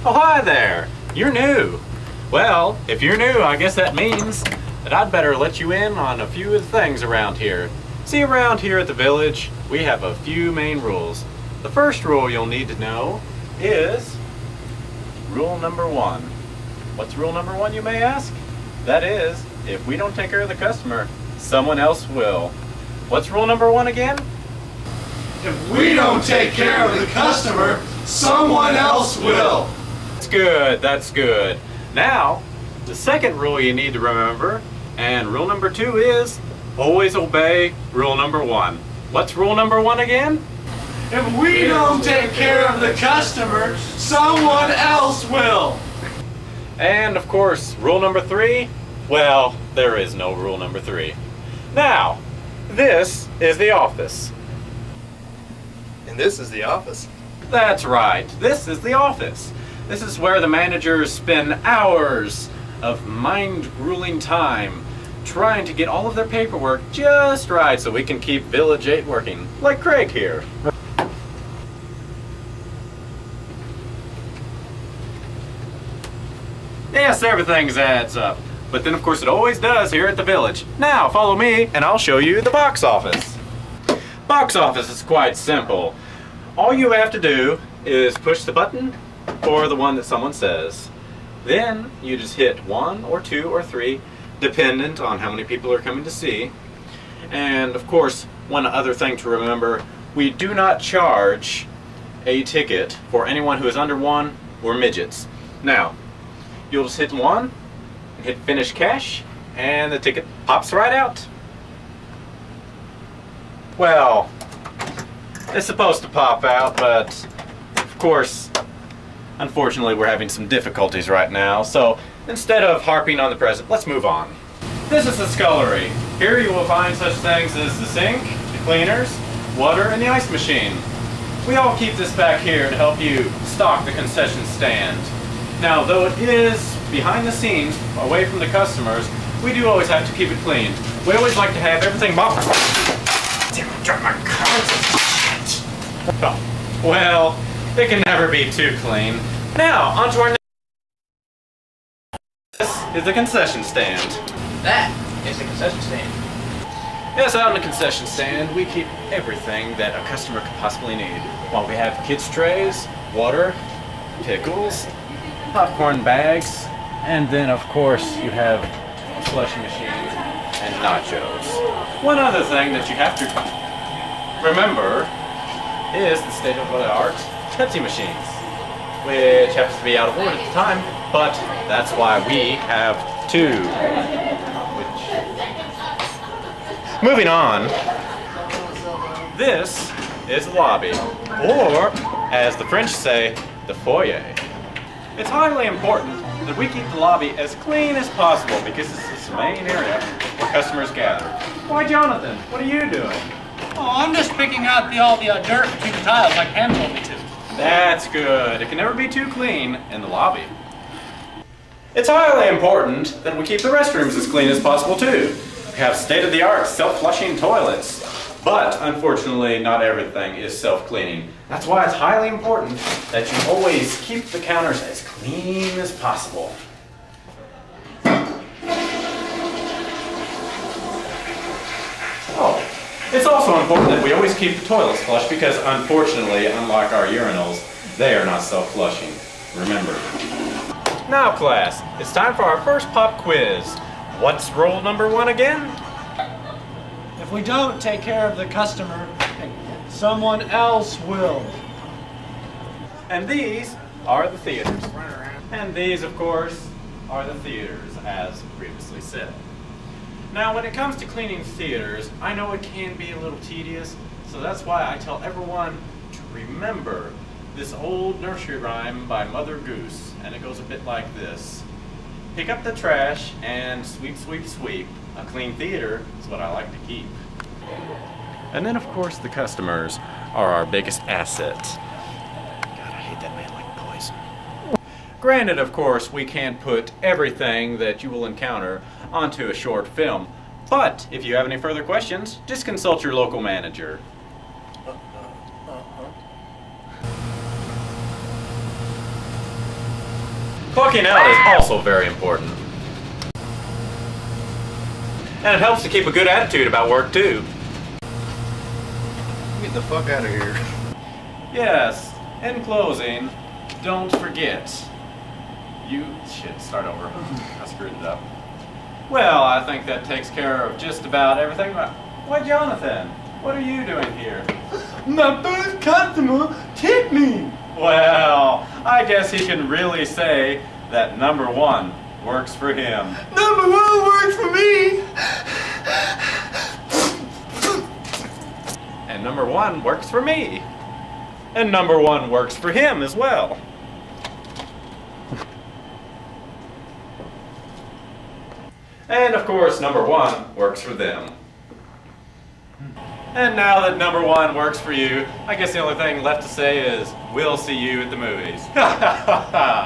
Oh, hi there. You're new. Well, if you're new, I guess that means that I'd better let you in on a few of the things around here. See, around here at the village, we have a few main rules. The first rule you'll need to know is rule number 1. What's rule number 1, you may ask? That is, if we don't take care of the customer, someone else will. What's rule number 1 again? If we don't take care of the customer, someone else will. That's good, that's good. Now, the second rule you need to remember, and rule number 2 is, always obey rule number 1. What's rule number 1 again? If we don't take care of the customer, someone else will. And of course, rule number 3, well, there is no rule number 3. Now, this is the office. And this is the office. That's right, this is the office. This is where the managers spend hours of mind-grueling time trying to get all of their paperwork just right so we can keep Village 8 working, like Craig here. Yes, everything adds up. But then of course it always does here at the village. Now follow me and I'll show you the box office. Box office is quite simple. All you have to do is push the button for the one that someone says. Then you just hit 1 or 2 or 3, dependent on how many people are coming to see. And of course, one other thing to remember, we do not charge a ticket for anyone who is under 1 or midgets. Now, you'll just hit 1 and hit finish cash and the ticket pops right out. Well, it's supposed to pop out, but of course, unfortunately we're having some difficulties right now, so instead of harping on the present, let's move on. This is the scullery. Here you will find such things as the sink, the cleaners, water, and the ice machine. We all keep this back here to help you stock the concession stand. Now, though it is behind the scenes, away from the customers, we do always have to keep it clean. We always like to have everything mopped. Well, it can never be too clean. Now, on to our next. This is the concession stand. That is the concession stand. Yes, out on the concession stand, we keep everything that a customer could possibly need. Well, we have kids' trays, water, pickles, popcorn bags, and then, of course, you have a slushie machine and nachos. One other thing that you have to remember is the state-of-the-art Pepsi machines, which happens to be out of order at the time, but that's why we have 2. Moving on, this is the lobby, or as the French say, the foyer. It's highly important that we keep the lobby as clean as possible because this is the main area where customers gather. Why, Jonathan, what are you doing? Oh, I'm just picking out all the dirt between the tiles like Pam told me to. That's good. It can never be too clean in the lobby. It's highly important that we keep the restrooms as clean as possible too. We have state-of-the-art self-flushing toilets, but unfortunately not everything is self-cleaning. That's why it's highly important that you always keep the counters as clean as possible. Oh, it's also important that we always keep the toilets flushed because unfortunately, unlike our urinals, they are not self-flushing. Remember. Now class, it's time for our first pop quiz. What's rule number 1 again? If we don't take care of the customer, someone else will. And these are the theaters. And these, of course, are the theaters, as previously said. Now, when it comes to cleaning theaters, I know it can be a little tedious, so that's why I tell everyone to remember this old nursery rhyme by Mother Goose, and it goes a bit like this. Pick up the trash and sweep, sweep, sweep. A clean theater is what I like to keep. And then, of course, the customers are our biggest asset. God, I hate that man like poison. Granted, of course, we can't put everything that you will encounter onto a short film, but if you have any further questions, just consult your local manager. Clocking out is also very important. And it helps to keep a good attitude about work too. Get the fuck out of here. Yes, in closing, don't forget. Start over. I screwed it up. Well, I think that takes care of just about everything. Why, Jonathan, what are you doing here? My first customer tipped me. Well, I guess he can really say that number one works for him. Number one works for me. And number one works for me. And number one works for him as well. And of course, number one works for them. And now that number one works for you, I guess the only thing left to say is, we'll see you at the movies. Ha ha ha ha!